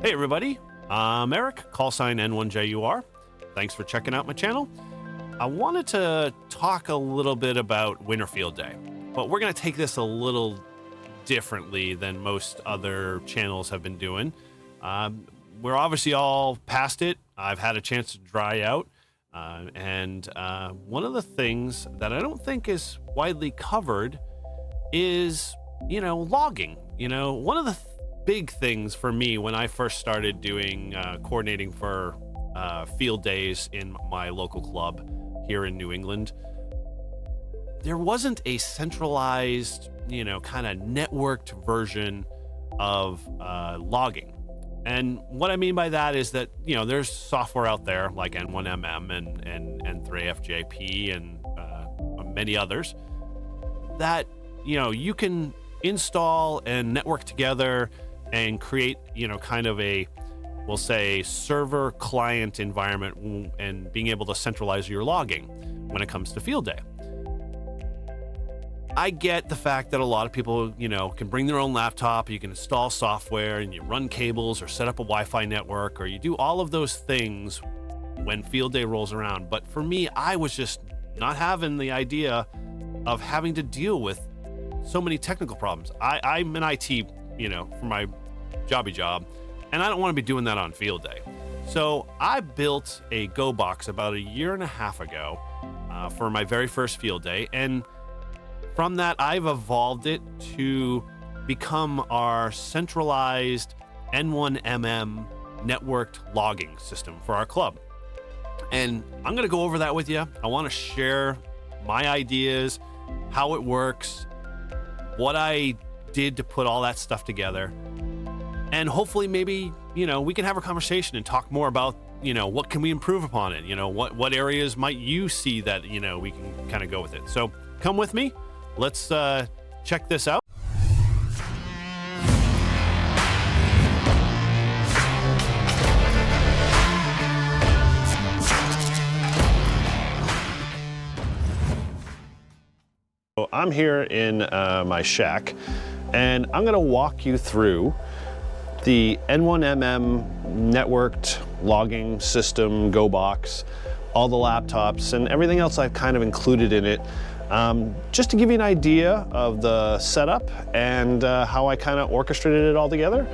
Hey everybody, I'm Eric, call sign N1JUR. Thanks for checking out my channel. I wanted to talk a little bit about Winter Field Day, but we're going to take this a little differently than most other channels have been doing. We're obviously all past it. I've had a chance to dry out. And one of the things that I don't think is widely covered is, logging. One of the big things for me when I first started doing coordinating for field days in my local club here in New England, there wasn't a centralized, kind of networked version of logging. And what I mean by that is that, there's software out there like N1MM and N3FJP and many others that, you can install and network together and create, kind of a, we'll say, server client environment and being able to centralize your logging when it comes to field day. I get the fact that a lot of people, can bring their own laptop, you can install software and you run cables or set up a Wi-Fi network, or you do all of those things when field day rolls around. But for me, I was just not having the idea of having to deal with so many technical problems. I'm an IT, for my job, and I don't want to be doing that on field day. So I built a Go box about a year and a half ago for my very first field day. And from that, I've evolved it to become our centralized N1MM networked logging system for our club. And I'm going to go over that with you. I want to share my ideas, how it works, what I did to put all that stuff together. And hopefully maybe, we can have a conversation and talk more about, what can we improve upon it? What areas might you see that, we can kind of go with it. So come with me. Let's check this out. So I'm here in my shack, and I'm going to walk you through the N1MM networked logging system, Go box, all the laptops, and everything else I've kind of included in it. Just to give you an idea of the setup and how I kind of orchestrated it all together.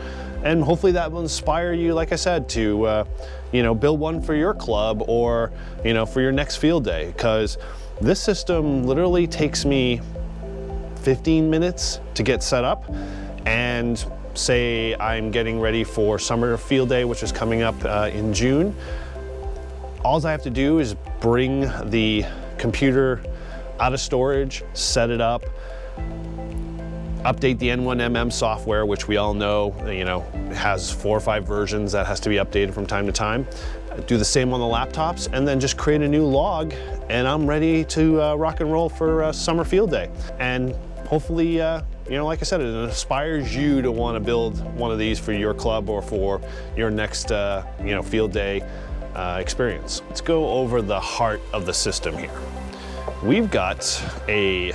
And hopefully that will inspire you, like I said, to build one for your club or for your next field day, because this system literally takes me 15 minutes to get set up. And say I'm getting ready for summer field day, which is coming up in June. All I have to do is bring the computer out of storage, set it up, update the N1MM software, which we all know, has 4 or 5 versions that has to be updated from time to time. Do the same on the laptops, and then just create a new log, and I'm ready to rock and roll for summer field day. And hopefully, like I said, it inspires you to want to build one of these for your club or for your next, field day experience. Let's go over the heart of the system here. We've got a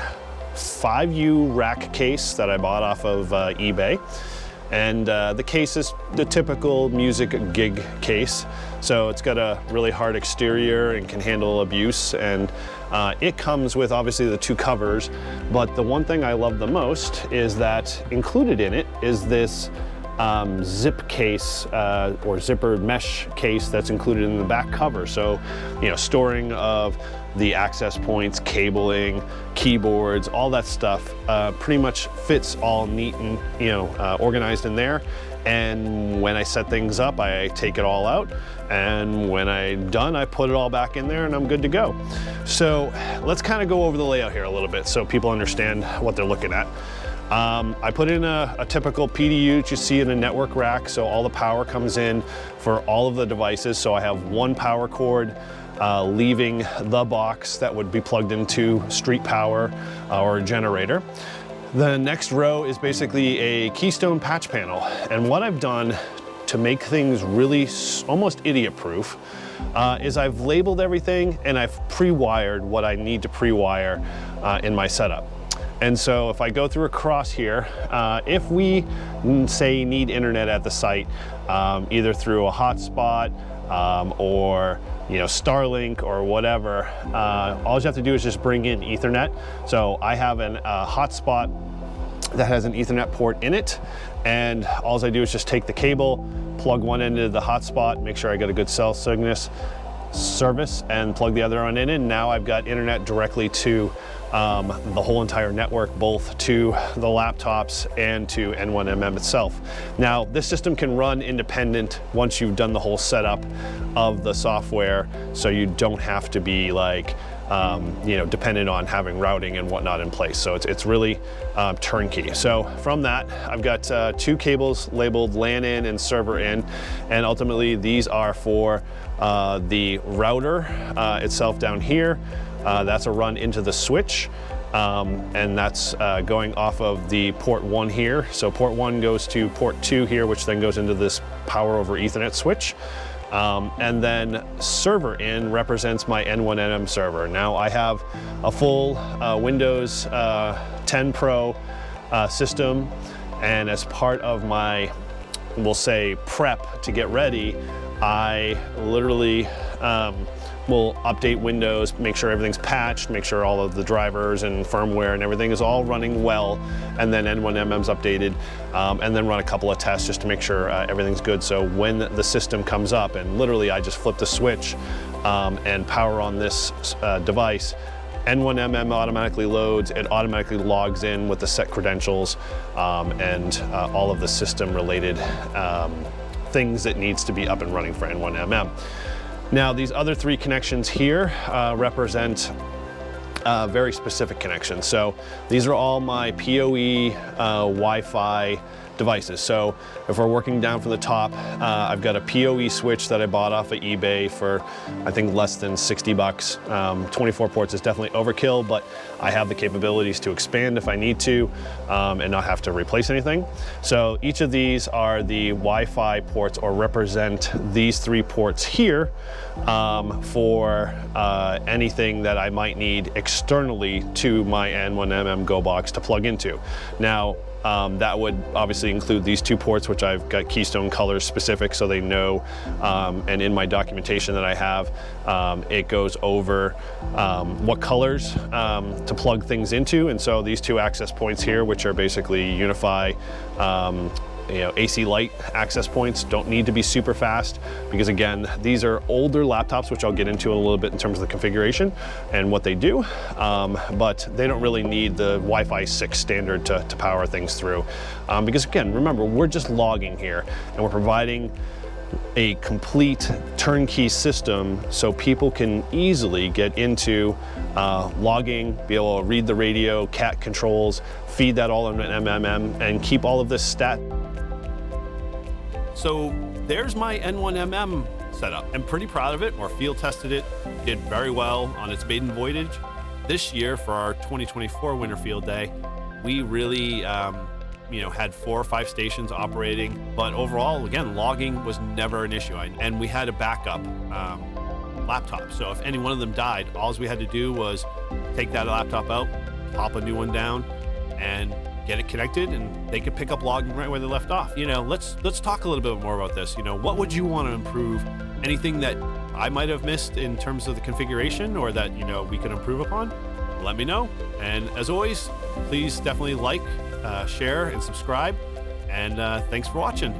5U rack case that I bought off of eBay. And the case is the typical music gig case. So it's got a really hard exterior and can handle abuse. And it comes with obviously the 2 covers. But the one thing I love the most is that included in it is this zip case or zippered mesh case that's included in the back cover. So, storing of the access points, cabling, keyboards, all that stuff pretty much fits all neat and organized in there. And when I set things up, I take it all out, and when I'm done, I put it all back in there and I'm good to go. So let's kind of go over the layout here a little bit so people understand what they're looking at. I put in a typical PDU that you see in a network rack, so all the power comes in for all of the devices. So I have one power cord leaving the box that would be plugged into street power or a generator. The next row is basically a Keystone patch panel, and what I've done to make things really almost idiot-proof is I've labeled everything and I've pre-wired what I need to pre-wire in my setup. And so if I go through across here, if we say need internet at the site, either through a hotspot or Starlink or whatever, all you have to do is just bring in Ethernet. So I have a hotspot that has an Ethernet port in it, and all I do is just take the cable, plug one end into the hotspot, make sure I got a good cell service, and plug the other one in, and now I've got internet directly to the whole entire network, both to the laptops and to N1MM itself. Now, this system can run independent once you've done the whole setup of the software, so you don't have to be like dependent on having routing and whatnot in place. So it's really turnkey. So from that, I've got 2 cables labeled LAN in and server in, and ultimately these are for the router itself down here. That's a run into the switch, and that's going off of the port 1 here. So port 1 goes to port 2 here, which then goes into this power over Ethernet switch. And then server in represents my N1MM server. Now I have a full Windows 10 Pro system, and as part of my, we'll say, prep to get ready, I literally will update Windows, make sure everything's patched, make sure all of the drivers and firmware and everything is all running well, and then N1MM's updated, and then run a couple of tests just to make sure everything's good. So when the system comes up, and literally I just flip the switch and power on this device, N1MM automatically loads, it automatically logs in with the set credentials and all of the system related things that needs to be up and running for N1MM. Now, these other 3 connections here represent very specific connections. So these are all my PoE Wi-Fi devices. So if we're working down from the top, I've got a PoE switch that I bought off of eBay for, I think, less than 60 bucks. 24 ports is definitely overkill, but I have the capabilities to expand if I need to and not have to replace anything. So each of these are the Wi-Fi ports, or represent these 3 ports here for anything that I might need externally to my N1MM Go box to plug into. Now, that would obviously include these 2 ports, which I've got Keystone colors specific, so they know, and in my documentation that I have, it goes over what colors to plug things into. And so these 2 access points here, which are basically Unify AC light access points, don't need to be super fast, because again, these are older laptops, which I'll get into a little bit in terms of the configuration and what they do, but they don't really need the Wi-Fi 6 standard to power things through, because again, remember, we're just logging here, and we're providing a complete turnkey system so people can easily get into logging, be able to read the radio, cat controls, feed that all in MMM, and keep all of this stat. So there's my N1MM setup. I'm pretty proud of it. Our field tested it, did very well on its maiden voyage. This year for our 2024 Winter Field Day, we really had 4 or 5 stations operating, but overall, again, logging was never an issue. And we had a backup laptop. So if any one of them died, all we had to do was take that laptop out, pop a new one down, and get it connected, and they could pick up logging right where they left off. Let's talk a little bit more about this. What would you want to improve? Anything that I might have missed in terms of the configuration, or that we could improve upon? Let me know. And as always, please definitely like, share, and subscribe. And thanks for watching.